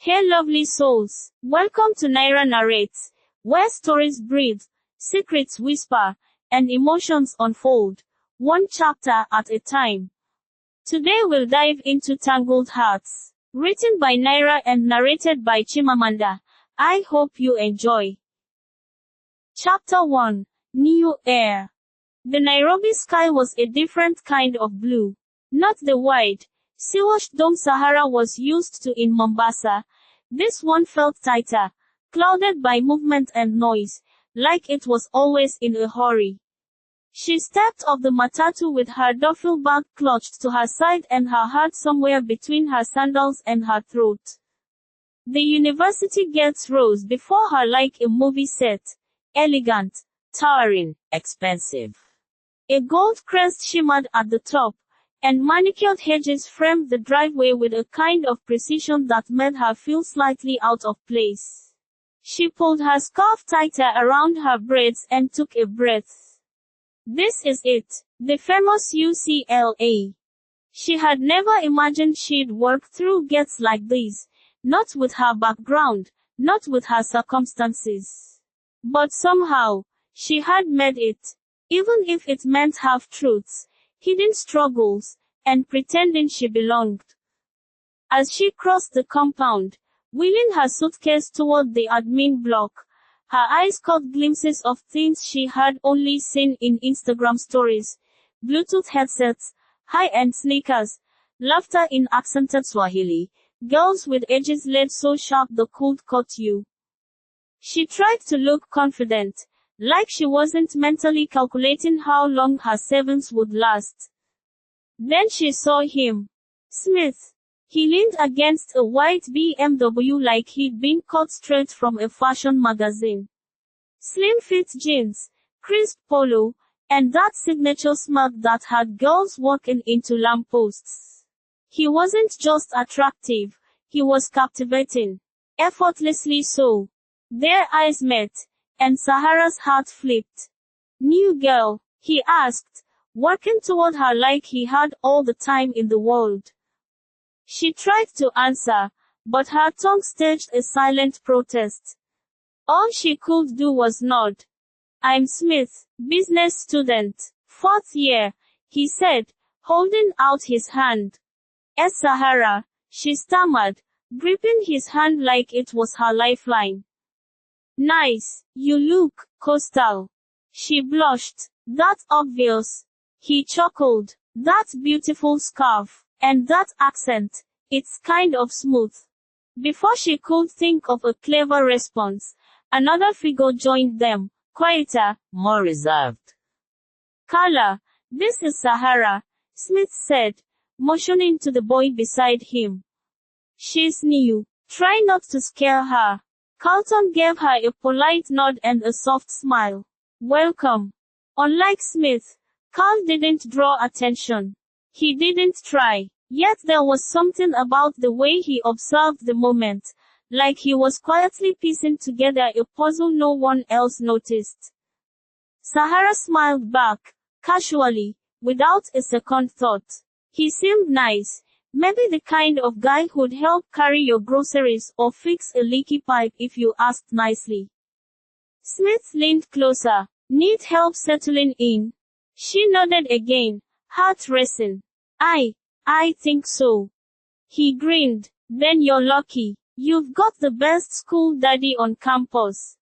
Hey lovely souls, welcome to Nairah Narrates, where stories breathe, secrets whisper, and emotions unfold, one chapter at a time. Today we'll dive into Tangled Hearts, written by Nairah and narrated by Chimamanda. I hope you enjoy. Chapter 1, New Air. The Nairobi sky was a different kind of blue. Not the wide, sea-washed dome Sahara was used to in Mombasa. This one felt tighter, clouded by movement and noise, like it was always in a hurry. She stepped off the matatu with her duffel bag clutched to her side and her heart somewhere between her sandals and her throat. The university gates rose before her like a movie set, elegant, towering, expensive. A gold crest shimmered at the top, and manicured hedges framed the driveway with a kind of precision that made her feel slightly out of place. She pulled her scarf tighter around her braids and took a breath. This is it, the famous UCLA. She had never imagined she'd work through gates like these, not with her background, not with her circumstances. But somehow, she had made it, even if it meant half-truths, hidden struggles, and pretending she belonged. As she crossed the compound, wheeling her suitcase toward the admin block, her eyes caught glimpses of things she had only seen in Instagram stories, Bluetooth headsets, high-end sneakers, laughter in accented Swahili, girls with edges laid so sharp the cold caught you. She tried to look confident, like she wasn't mentally calculating how long her savings would last. Then she saw him. Smith. He leaned against a white BMW like he'd been cut straight from a fashion magazine. Slim fit jeans, crisp polo, and that signature smirk that had girls walking into lampposts. He wasn't just attractive, he was captivating. Effortlessly so. Their eyes met, and Sahara's heart flipped. New girl, he asked, working toward her like he had all the time in the world. She tried to answer, but her tongue staged a silent protest. All she could do was nod. I'm Smith, business student, 4th year, he said, holding out his hand. Sahara, she stammered, gripping his hand like it was her lifeline. Nice, you look, coastal. She blushed. That's obvious. He chuckled. That beautiful scarf. And that accent. It's kind of smooth. Before she could think of a clever response, another figure joined them, quieter, more reserved. Carla, this is Sahara, Smith said, motioning to the boy beside him. She's new. Try not to scare her. Carlton gave her a polite nod and a soft smile. Welcome. Unlike Smith, Carl didn't draw attention. He didn't try. Yet there was something about the way he observed the moment, like he was quietly piecing together a puzzle no one else noticed. Sahara smiled back, casually, without a second thought. He seemed nice. Maybe the kind of guy who'd help carry your groceries or fix a leaky pipe if you asked nicely. Smith leaned closer. Need help settling in? She nodded again, heart racing. I think so. He grinned. Then you're lucky. You've got the best school daddy on campus.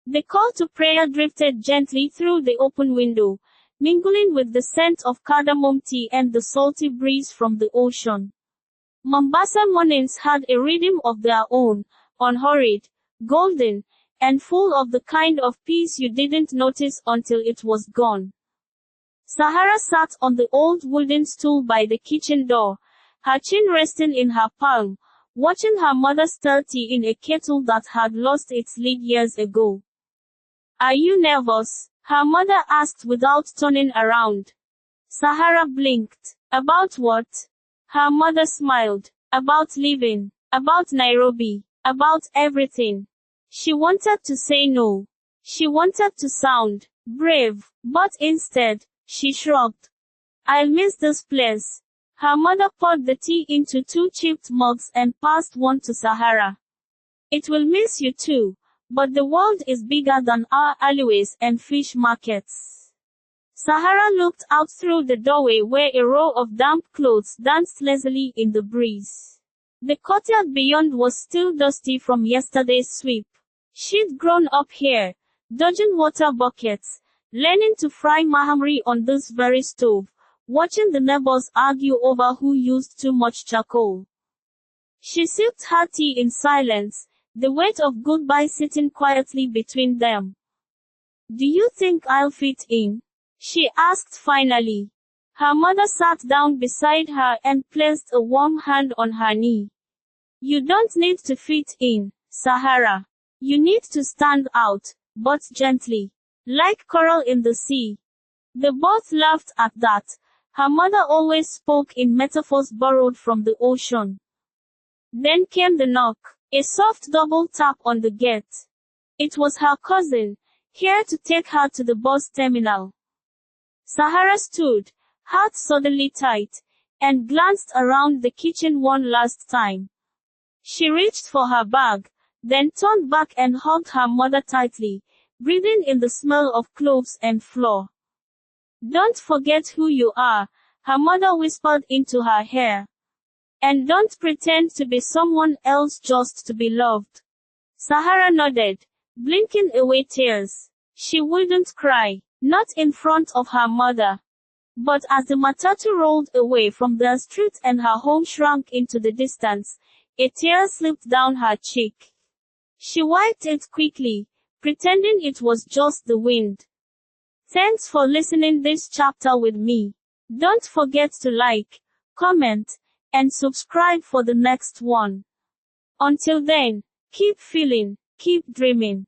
The call to prayer drifted gently through the open window, mingling with the scent of cardamom tea and the salty breeze from the ocean. Mombasa mornings had a rhythm of their own, unhurried, golden, and full of the kind of peace you didn't notice until it was gone. Sahara sat on the old wooden stool by the kitchen door, her chin resting in her palm, watching her mother stir tea in a kettle that had lost its lid years ago. Are you nervous? Her mother asked without turning around. Sahara blinked. About what? Her mother smiled. About leaving. About Nairobi. About everything. She wanted to say no. She wanted to sound brave, but instead, she shrugged. I'll miss this place. Her mother poured the tea into 2 chipped mugs and passed one to Sahara. It will miss you too, but the world is bigger than our alleyways and fish markets. Sahara looked out through the doorway where a row of damp clothes danced lazily in the breeze. The courtyard beyond was still dusty from yesterday's sweep. She'd grown up here, dodging water buckets, learning to fry mahamri on this very stove, watching the neighbors argue over who used too much charcoal. She sipped her tea in silence, the weight of goodbye sitting quietly between them. "Do you think I'll fit in?" she asked finally. Her mother sat down beside her and placed a warm hand on her knee. "You don't need to fit in, Sahara. You need to stand out, but gently, like coral in the sea." They both laughed at that. Her mother always spoke in metaphors borrowed from the ocean. Then came the knock, a soft double tap on the gate. It was her cousin, here to take her to the bus terminal. Sahara stood, heart suddenly tight, and glanced around the kitchen one last time. She reached for her bag, then turned back and hugged her mother tightly, breathing in the smell of cloves and flour. "Don't forget who you are," her mother whispered into her ear. "And don't pretend to be someone else just to be loved." Sahara nodded, blinking away tears. She wouldn't cry, not in front of her mother. But as the matatu rolled away from the street and her home shrunk into the distance, a tear slipped down her cheek. She wiped it quickly, pretending it was just the wind. Thanks for listening this chapter with me. Don't forget to like, comment, and subscribe for the next one. Until then, keep feeling, keep dreaming.